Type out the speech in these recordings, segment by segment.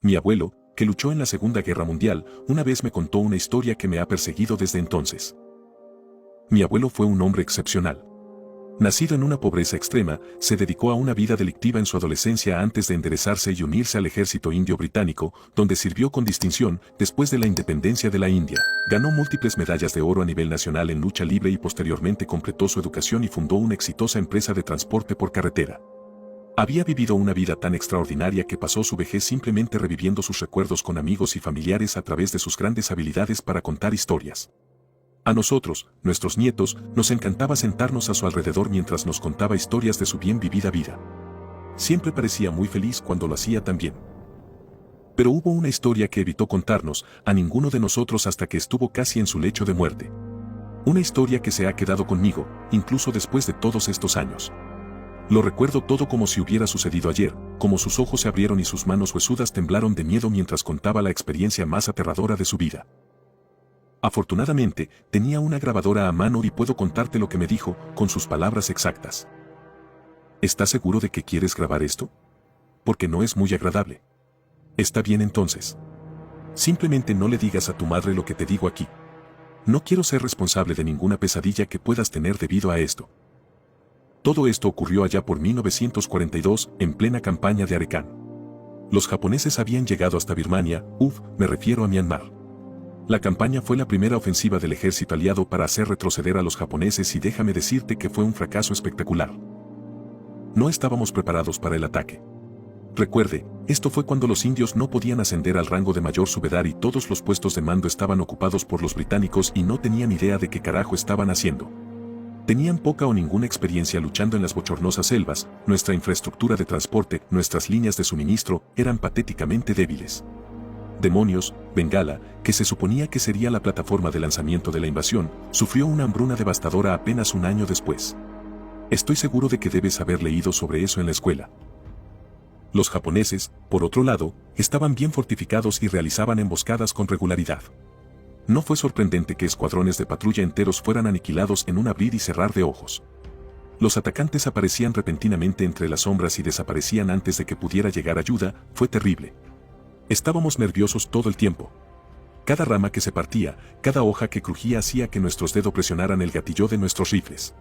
Mi abuelo, que luchó en la Segunda Guerra Mundial, una vez me contó una historia que me ha perseguido desde entonces. Mi abuelo fue un hombre excepcional. Nacido en una pobreza extrema, se dedicó a una vida delictiva en su adolescencia antes de enderezarse y unirse al ejército indio británico, donde sirvió con distinción después de la independencia de la India. Ganó múltiples medallas de oro a nivel nacional en lucha libre y posteriormente completó su educación y fundó una exitosa empresa de transporte por carretera. Había vivido una vida tan extraordinaria que pasó su vejez simplemente reviviendo sus recuerdos con amigos y familiares a través de sus grandes habilidades para contar historias. A nosotros, nuestros nietos, nos encantaba sentarnos a su alrededor mientras nos contaba historias de su bien vivida vida. Siempre parecía muy feliz cuando lo hacía también. Pero hubo una historia que evitó contarnos a ninguno de nosotros hasta que estuvo casi en su lecho de muerte. Una historia que se ha quedado conmigo, incluso después de todos estos años. Lo recuerdo todo como si hubiera sucedido ayer, como sus ojos se abrieron y sus manos huesudas temblaron de miedo mientras contaba la experiencia más aterradora de su vida. Afortunadamente, tenía una grabadora a mano y puedo contarte lo que me dijo, con sus palabras exactas. ¿Estás seguro de que quieres grabar esto? Porque no es muy agradable. Está bien entonces. Simplemente no le digas a tu madre lo que te digo aquí. No quiero ser responsable de ninguna pesadilla que puedas tener debido a esto. Todo esto ocurrió allá por 1942, en plena campaña de Arakan. Los japoneses habían llegado hasta Birmania, me refiero a Myanmar. La campaña fue la primera ofensiva del ejército aliado para hacer retroceder a los japoneses y déjame decirte que fue un fracaso espectacular. No estábamos preparados para el ataque. Recuerde, esto fue cuando los indios no podían ascender al rango de mayor subedar y todos los puestos de mando estaban ocupados por los británicos y no tenían idea de qué carajo estaban haciendo. Tenían poca o ninguna experiencia luchando en las bochornosas selvas, nuestra infraestructura de transporte, nuestras líneas de suministro, eran patéticamente débiles. Demonios, Bengala, que se suponía que sería la plataforma de lanzamiento de la invasión, sufrió una hambruna devastadora apenas un año después. Estoy seguro de que debes haber leído sobre eso en la escuela. Los japoneses, por otro lado, estaban bien fortificados y realizaban emboscadas con regularidad. No fue sorprendente que escuadrones de patrulla enteros fueran aniquilados en un abrir y cerrar de ojos. Los atacantes aparecían repentinamente entre las sombras y desaparecían antes de que pudiera llegar ayuda, fue terrible. Estábamos nerviosos todo el tiempo. Cada rama que se partía, cada hoja que crujía hacía que nuestros dedos presionaran el gatillo de nuestros rifles.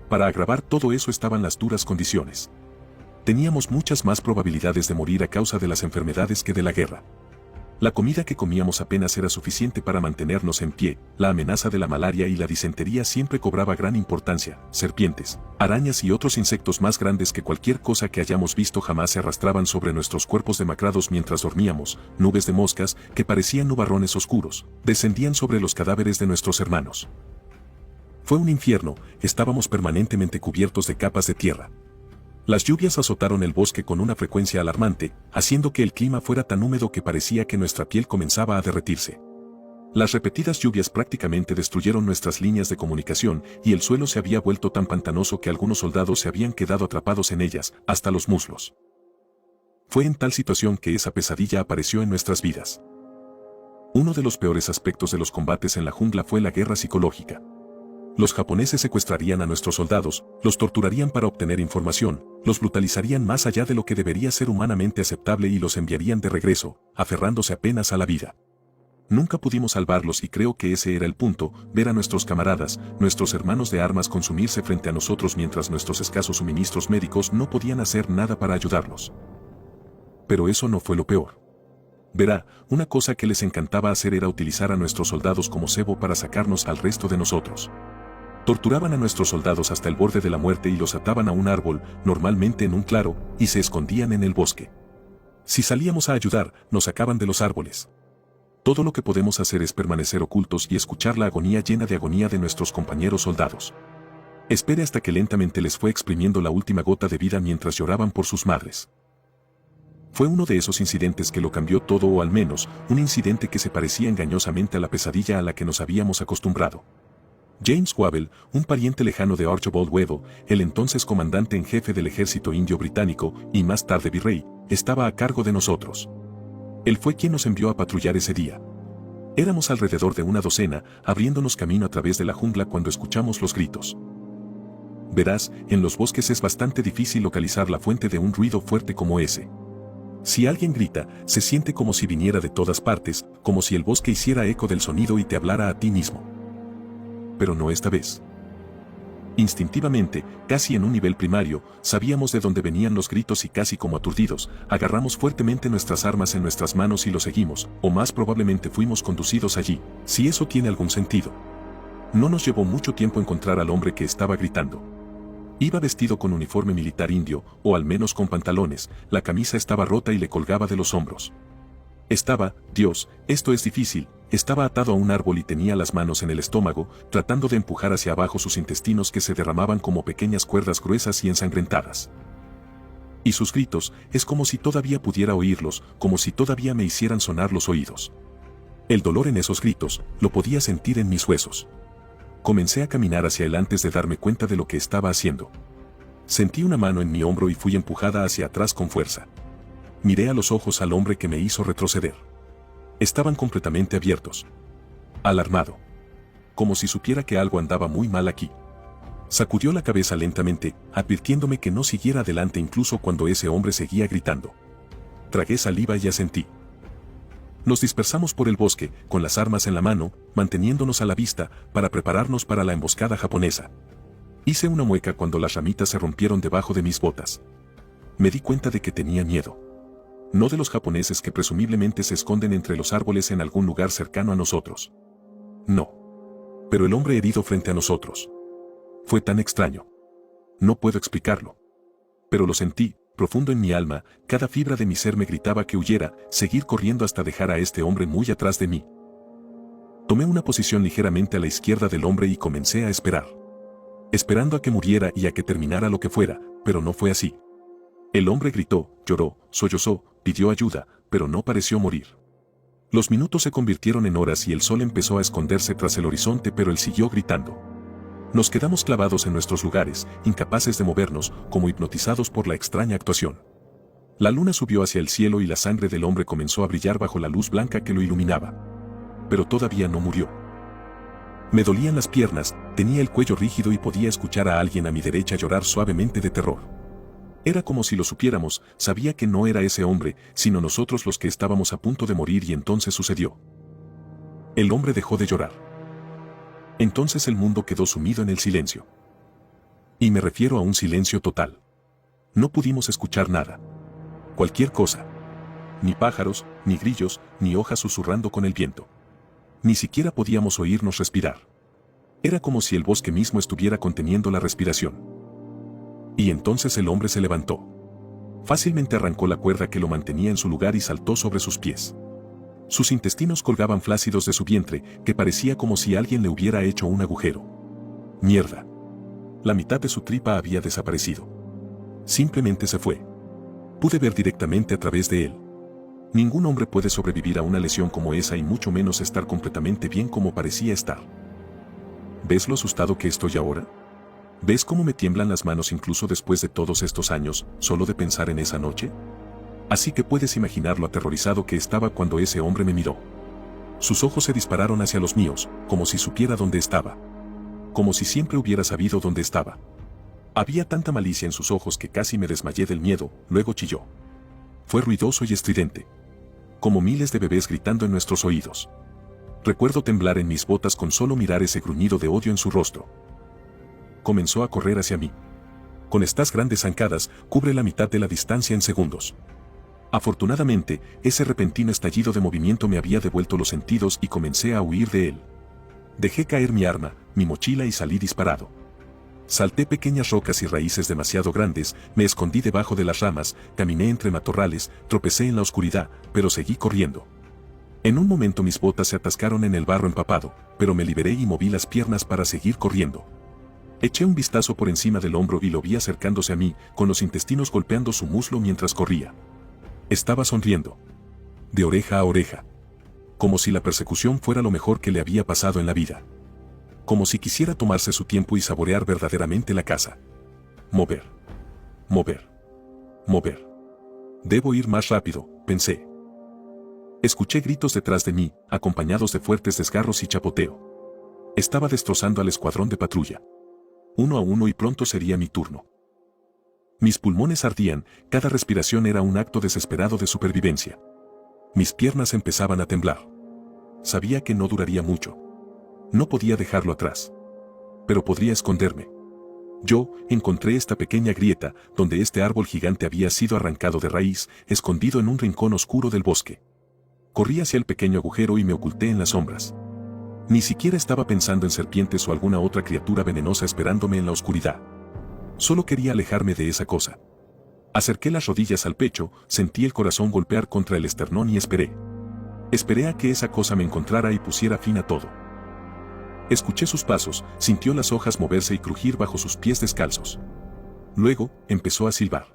Para agravar todo eso estaban las duras condiciones. Teníamos muchas más probabilidades de morir a causa de las enfermedades que de la guerra. La comida que comíamos apenas era suficiente para mantenernos en pie, la amenaza de la malaria y la disentería siempre cobraba gran importancia, serpientes, arañas y otros insectos más grandes que cualquier cosa que hayamos visto jamás se arrastraban sobre nuestros cuerpos demacrados mientras dormíamos, nubes de moscas, que parecían nubarrones oscuros, descendían sobre los cadáveres de nuestros hermanos. Fue un infierno, estábamos permanentemente cubiertos de capas de tierra. Las lluvias azotaron el bosque con una frecuencia alarmante, haciendo que el clima fuera tan húmedo que parecía que nuestra piel comenzaba a derretirse. Las repetidas lluvias prácticamente destruyeron nuestras líneas de comunicación y el suelo se había vuelto tan pantanoso que algunos soldados se habían quedado atrapados en ellas, hasta los muslos. Fue en tal situación que esa pesadilla apareció en nuestras vidas. Uno de los peores aspectos de los combates en la jungla fue la guerra psicológica. Los japoneses secuestrarían a nuestros soldados, los torturarían para obtener información, los brutalizarían más allá de lo que debería ser humanamente aceptable y los enviarían de regreso, aferrándose apenas a la vida. Nunca pudimos salvarlos y creo que ese era el punto, ver a nuestros camaradas, nuestros hermanos de armas consumirse frente a nosotros mientras nuestros escasos suministros médicos no podían hacer nada para ayudarlos. Pero eso no fue lo peor. Verá, una cosa que les encantaba hacer era utilizar a nuestros soldados como cebo para sacarnos al resto de nosotros. Torturaban a nuestros soldados hasta el borde de la muerte y los ataban a un árbol, normalmente en un claro, y se escondían en el bosque. Si salíamos a ayudar, nos sacaban de los árboles. Todo lo que podemos hacer es permanecer ocultos y escuchar la agonía llena de agonía de nuestros compañeros soldados. Espere hasta que lentamente les fue exprimiendo la última gota de vida mientras lloraban por sus madres. Fue uno de esos incidentes que lo cambió todo o al menos, un incidente que se parecía engañosamente a la pesadilla a la que nos habíamos acostumbrado. James Wavell, un pariente lejano de Archibald Wavell, el entonces comandante en jefe del ejército indio británico y más tarde virrey, estaba a cargo de nosotros. Él fue quien nos envió a patrullar ese día. Éramos alrededor de una docena, abriéndonos camino a través de la jungla cuando escuchamos los gritos. Verás, en los bosques es bastante difícil localizar la fuente de un ruido fuerte como ese. Si alguien grita, se siente como si viniera de todas partes, como si el bosque hiciera eco del sonido y te hablara a ti mismo. Pero no esta vez. Instintivamente, casi en un nivel primario, sabíamos de dónde venían los gritos y casi como aturdidos, agarramos fuertemente nuestras armas en nuestras manos y lo seguimos, o más probablemente fuimos conducidos allí, si eso tiene algún sentido. No nos llevó mucho tiempo encontrar al hombre que estaba gritando. Iba vestido con uniforme militar indio, o al menos con pantalones, la camisa estaba rota y le colgaba de los hombros. Dios, esto es difícil, estaba atado a un árbol y tenía las manos en el estómago, tratando de empujar hacia abajo sus intestinos que se derramaban como pequeñas cuerdas gruesas y ensangrentadas. Y sus gritos, es como si todavía pudiera oírlos, como si todavía me hicieran sonar los oídos. El dolor en esos gritos, lo podía sentir en mis huesos. Comencé a caminar hacia él antes de darme cuenta de lo que estaba haciendo. Sentí una mano en mi hombro y fui empujada hacia atrás con fuerza. Miré a los ojos al hombre que me hizo retroceder. Estaban completamente abiertos. Alarmado. Como si supiera que algo andaba muy mal aquí. Sacudió la cabeza lentamente, advirtiéndome que no siguiera adelante incluso cuando ese hombre seguía gritando. Tragué saliva y asentí. Nos dispersamos por el bosque, con las armas en la mano, manteniéndonos a la vista, para prepararnos para la emboscada japonesa. Hice una mueca cuando las ramitas se rompieron debajo de mis botas. Me di cuenta de que tenía miedo. No de los japoneses que presumiblemente se esconden entre los árboles en algún lugar cercano a nosotros. No. Pero el hombre herido frente a nosotros. Fue tan extraño. No puedo explicarlo. Pero lo sentí, profundo en mi alma, cada fibra de mi ser me gritaba que huyera, seguir corriendo hasta dejar a este hombre muy atrás de mí. Tomé una posición ligeramente a la izquierda del hombre y comencé a esperar. Esperando a que muriera y a que terminara lo que fuera, pero no fue así. El hombre gritó, lloró, sollozó, pidió ayuda, pero no pareció morir. Los minutos se convirtieron en horas y el sol empezó a esconderse tras el horizonte, pero él siguió gritando. Nos quedamos clavados en nuestros lugares, incapaces de movernos, como hipnotizados por la extraña actuación. La luna subió hacia el cielo y la sangre del hombre comenzó a brillar bajo la luz blanca que lo iluminaba. Pero todavía no murió. Me dolían las piernas, tenía el cuello rígido y podía escuchar a alguien a mi derecha llorar suavemente de terror. Era como si lo supiéramos, sabía que no era ese hombre, sino nosotros los que estábamos a punto de morir y entonces sucedió. El hombre dejó de llorar. Entonces el mundo quedó sumido en el silencio. Y me refiero a un silencio total. No pudimos escuchar nada. Cualquier cosa. Ni pájaros, ni grillos, ni hojas susurrando con el viento. Ni siquiera podíamos oírnos respirar. Era como si el bosque mismo estuviera conteniendo la respiración. Y entonces el hombre se levantó. Fácilmente arrancó la cuerda que lo mantenía en su lugar y saltó sobre sus pies. Sus intestinos colgaban flácidos de su vientre, que parecía como si alguien le hubiera hecho un agujero. Mierda. La mitad de su tripa había desaparecido. Simplemente se fue. Pude ver directamente a través de él. Ningún hombre puede sobrevivir a una lesión como esa y mucho menos estar completamente bien como parecía estar. ¿Ves lo asustado que estoy ahora? ¿Ves cómo me tiemblan las manos incluso después de todos estos años, solo de pensar en esa noche? Así que puedes imaginar lo aterrorizado que estaba cuando ese hombre me miró. Sus ojos se dispararon hacia los míos, como si supiera dónde estaba. Como si siempre hubiera sabido dónde estaba. Había tanta malicia en sus ojos que casi me desmayé del miedo, luego chilló. Fue ruidoso y estridente. Como miles de bebés gritando en nuestros oídos. Recuerdo temblar en mis botas con solo mirar ese gruñido de odio en su rostro. Comenzó a correr hacia mí. Con estas grandes zancadas, cubre la mitad de la distancia en segundos. Afortunadamente, ese repentino estallido de movimiento me había devuelto los sentidos y comencé a huir de él. Dejé caer mi arma, mi mochila y salí disparado. Salté pequeñas rocas y raíces demasiado grandes, me escondí debajo de las ramas, caminé entre matorrales, tropecé en la oscuridad, pero seguí corriendo. En un momento mis botas se atascaron en el barro empapado, pero me liberé y moví las piernas para seguir corriendo. Eché un vistazo por encima del hombro y lo vi acercándose a mí, con los intestinos golpeando su muslo mientras corría. Estaba sonriendo. De oreja a oreja. Como si la persecución fuera lo mejor que le había pasado en la vida. Como si quisiera tomarse su tiempo y saborear verdaderamente la caza. Mover. Mover. Mover. Debo ir más rápido, pensé. Escuché gritos detrás de mí, acompañados de fuertes desgarros y chapoteo. Estaba destrozando al escuadrón de patrulla. Uno a uno y pronto sería mi turno. Mis pulmones ardían, cada respiración era un acto desesperado de supervivencia. Mis piernas empezaban a temblar. Sabía que no duraría mucho. No podía dejarlo atrás. Pero podría esconderme. Yo encontré esta pequeña grieta donde este árbol gigante había sido arrancado de raíz, escondido en un rincón oscuro del bosque. Corrí hacia el pequeño agujero y me oculté en las sombras. Ni siquiera estaba pensando en serpientes o alguna otra criatura venenosa esperándome en la oscuridad. Solo quería alejarme de esa cosa. Acerqué las rodillas al pecho, sentí el corazón golpear contra el esternón y esperé. Esperé a que esa cosa me encontrara y pusiera fin a todo. Escuché sus pasos, sintió las hojas moverse y crujir bajo sus pies descalzos. Luego, empezó a silbar.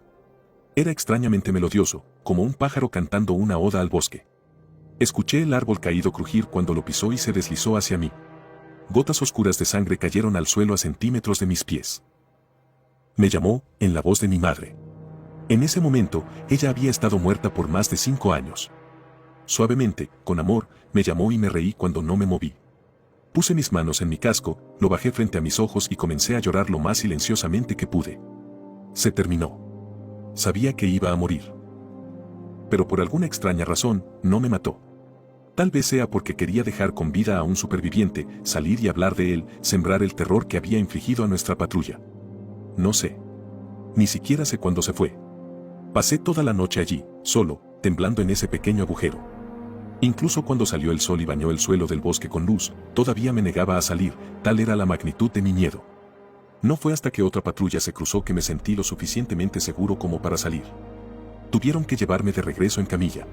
Era extrañamente melodioso, como un pájaro cantando una oda al bosque. Escuché el árbol caído crujir cuando lo pisó y se deslizó hacia mí. Gotas oscuras de sangre cayeron al suelo a centímetros de mis pies. Me llamó, en la voz de mi madre. En ese momento, ella había estado muerta por más de 5 años. Suavemente, con amor, me llamó y me reí cuando no me moví. Puse mis manos en mi casco, lo bajé frente a mis ojos y comencé a llorar lo más silenciosamente que pude. Se terminó. Sabía que iba a morir. Pero por alguna extraña razón, no me mató. Tal vez sea porque quería dejar con vida a un superviviente, salir y hablar de él, sembrar el terror que había infligido a nuestra patrulla. No sé. Ni siquiera sé cuándo se fue. Pasé toda la noche allí, solo, temblando en ese pequeño agujero. Incluso cuando salió el sol y bañó el suelo del bosque con luz, todavía me negaba a salir, tal era la magnitud de mi miedo. No fue hasta que otra patrulla se cruzó que me sentí lo suficientemente seguro como para salir. Tuvieron que llevarme de regreso en camilla.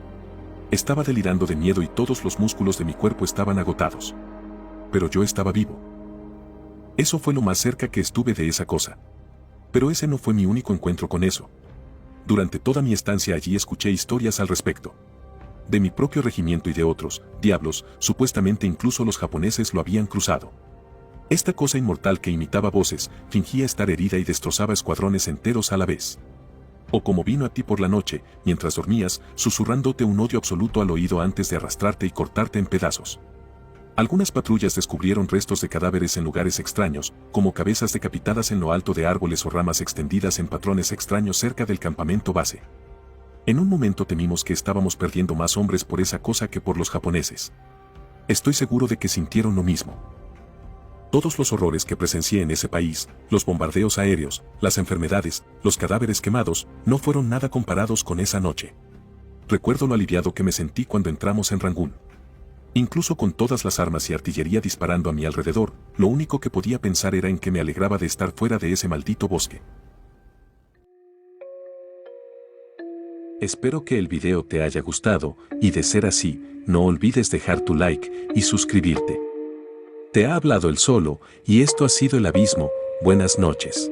Estaba delirando de miedo y todos los músculos de mi cuerpo estaban agotados. Pero yo estaba vivo. Eso fue lo más cerca que estuve de esa cosa. Pero ese no fue mi único encuentro con eso. Durante toda mi estancia allí escuché historias al respecto. De mi propio regimiento y de otros, diablos, supuestamente incluso los japoneses lo habían cruzado. Esta cosa inmortal que imitaba voces, fingía estar herida y destrozaba escuadrones enteros a la vez. O como vino a ti por la noche, mientras dormías, susurrándote un odio absoluto al oído antes de arrastrarte y cortarte en pedazos. Algunas patrullas descubrieron restos de cadáveres en lugares extraños, como cabezas decapitadas en lo alto de árboles o ramas extendidas en patrones extraños cerca del campamento base. En un momento temimos que estábamos perdiendo más hombres por esa cosa que por los japoneses. Estoy seguro de que sintieron lo mismo. Todos los horrores que presencié en ese país, los bombardeos aéreos, las enfermedades, los cadáveres quemados, no fueron nada comparados con esa noche. Recuerdo lo aliviado que me sentí cuando entramos en Rangún. Incluso con todas las armas y artillería disparando a mi alrededor, lo único que podía pensar era en que me alegraba de estar fuera de ese maldito bosque. Espero que el video te haya gustado, y de ser así, no olvides dejar tu like y suscribirte. Te ha hablado el Solo, y esto ha sido El Abismo. Buenas noches.